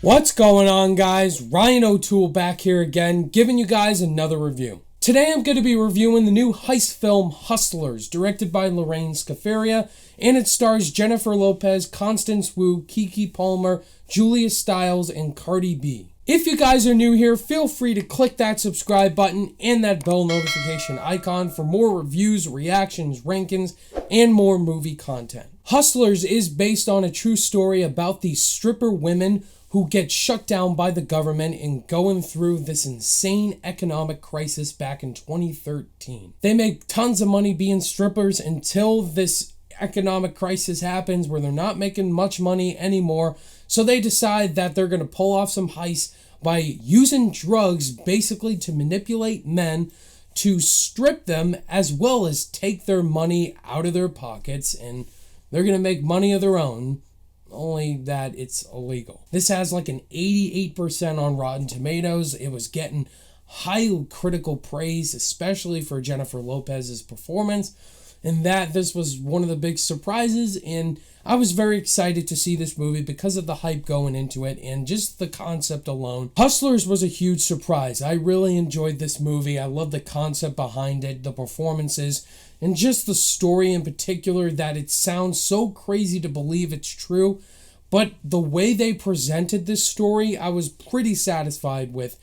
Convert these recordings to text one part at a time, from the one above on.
What's going on, guys? Ryan O'Toole back here again, giving you guys another review. Today I'm going to be reviewing the new heist film Hustlers, directed by Lorraine Scafaria, and it stars Jennifer Lopez, Constance Wu, Keke Palmer, Julia Stiles, and Cardi B. If you guys are new here, feel free to click that subscribe button and that bell notification icon for more reviews, reactions, rankings, and more movie content. Hustlers is based on a true story about these stripper women who get shut down by the government and going through this insane economic crisis back in 2013. They make tons of money being strippers until this economic crisis happens where they're not making much money anymore. So they decide that they're going to pull off some heists by using drugs basically to manipulate men to strip them as well as take their money out of their pockets, and they're going to make money of their own. Only that it's illegal. This has like an 88% on Rotten Tomatoes. It was getting high critical praise, especially for Jennifer Lopez's performance, and that this was one of the big surprises. And I was very excited to see this movie because of the hype going into it and just the concept alone. Hustlers was a huge surprise. I really enjoyed this movie. I love the concept behind it, the performances, and just the story in particular, that it sounds so crazy to believe it's true. But the way they presented this story, I was pretty satisfied with.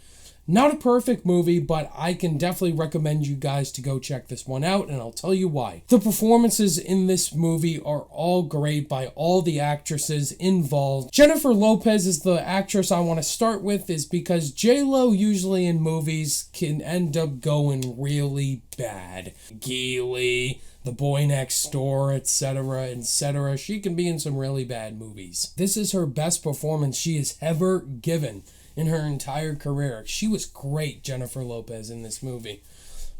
Not a perfect movie, but I can definitely recommend you guys to go check this one out, and I'll tell you why. The performances in this movie are all great by all the actresses involved. Jennifer Lopez is the actress I want to start with, is because J-Lo usually in movies can end up going really bad. Geely, The Boy Next Door, etc., etc. She can be in some really bad movies. This is her best performance she has ever given in her entire career. She was great, Jennifer Lopez, in this movie.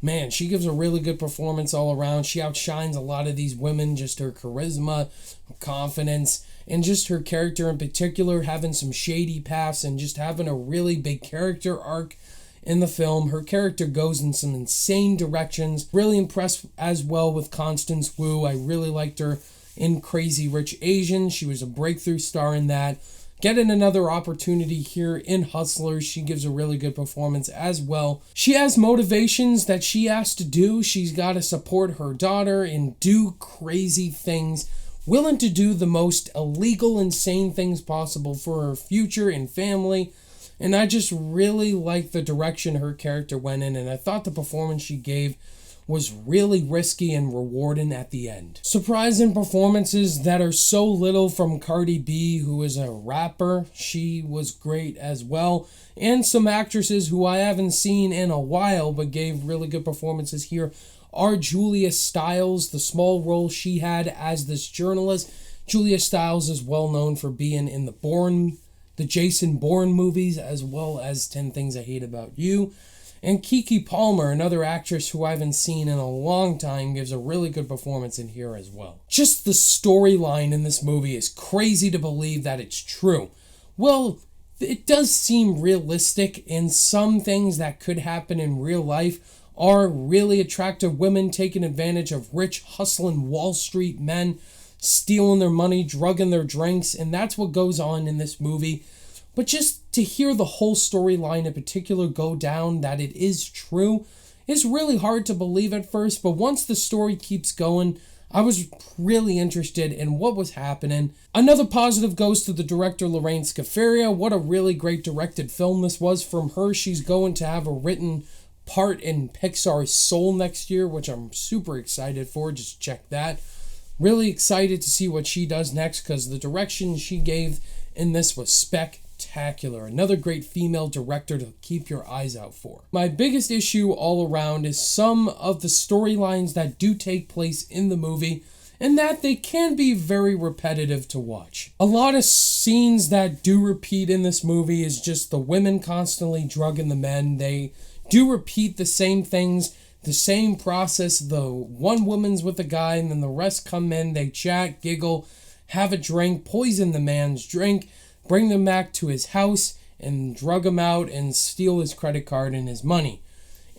Man, she gives a really good performance all around. She outshines a lot of these women, just her charisma, confidence, and just her character in particular, having some shady paths and just having a really big character arc in the film. Her character goes in some insane directions. Really impressed as well with Constance Wu. I really liked her in Crazy Rich Asians. She was a breakthrough star in that. Getting another opportunity here in Hustlers. She gives a really good performance as well. She has motivations that she has to do. She's got to support her daughter and do crazy things. Willing to do the most illegal, insane things possible for her future and family. And I just really liked the direction her character went in. And I thought the performance she gave was really risky and rewarding at the end. Surprising performances that are so little from Cardi B, who is a rapper. She was great as well. And some actresses who I haven't seen in a while but gave really good performances here are Julia Stiles, the small role she had as this journalist. Julia Stiles is well known for being in the Jason Bourne movies, as well as 10 Things I Hate About You. And Keke Palmer, another actress who I haven't seen in a long time, gives a really good performance in here as well. Just the storyline in this movie is crazy to believe that it's true. Well, it does seem realistic, and some things that could happen in real life are really attractive women taking advantage of rich, hustling Wall Street men, stealing their money, drugging their drinks, and that's what goes on in this movie. But just to hear the whole storyline in particular go down, that it is true, is really hard to believe at first. But once the story keeps going, I was really interested in what was happening. Another positive goes to the director, Lorraine Scafaria. What a really great directed film this was from her. She's going to have a written part in Pixar's Soul next year, which I'm super excited for. Just check that. Really excited to see what she does next, because the direction she gave in this was spectacular. Another great female director to keep your eyes out for. My biggest issue all around is some of the storylines that do take place in the movie, and that they can be very repetitive to watch. A lot of scenes that do repeat in this movie is just the women constantly drugging the men. They do repeat the same things, the same process. The one woman's with the guy, and then the rest come in, they chat, giggle, have a drink, poison the man's drink, bring them back to his house, and drug him out and steal his credit card and his money.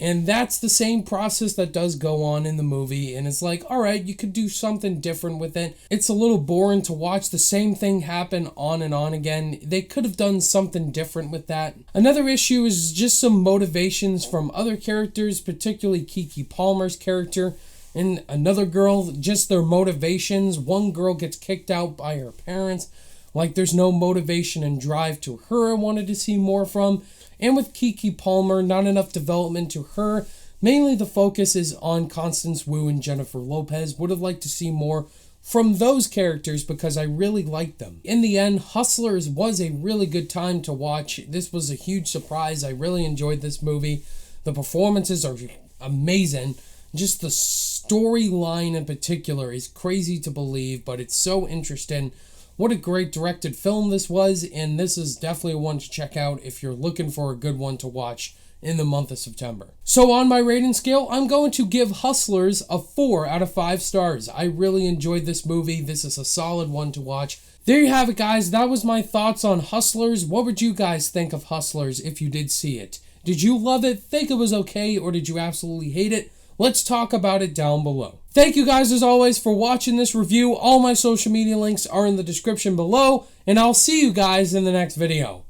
And that's the same process that does go on in the movie. And it's like, alright, you could do something different with it. It's a little boring to watch the same thing happen on and on again. They could have done something different with that. Another issue is just some motivations from other characters, particularly Keke Palmer's character. And another girl, just their motivations. One girl gets kicked out by her parents. Like, there's no motivation and drive to her I wanted to see more from. And with Keke Palmer, not enough development to her. Mainly the focus is on Constance Wu and Jennifer Lopez. Would have liked to see more from those characters because I really liked them. In the end, Hustlers was a really good time to watch. This was a huge surprise. I really enjoyed this movie. The performances are amazing. Just the storyline in particular is crazy to believe, but it's so interesting. What a great directed film this was, and this is definitely one to check out if you're looking for a good one to watch in the month of September. So on my rating scale, I'm going to give Hustlers a 4 out of 5 stars. I really enjoyed this movie. This is a solid one to watch. There you have it, guys. That was my thoughts on Hustlers. What would you guys think of Hustlers if you did see it? Did you love it, think it was okay, or did you absolutely hate it? Let's talk about it down below. Thank you guys as always for watching this review. All my social media links are in the description below, and I'll see you guys in the next video.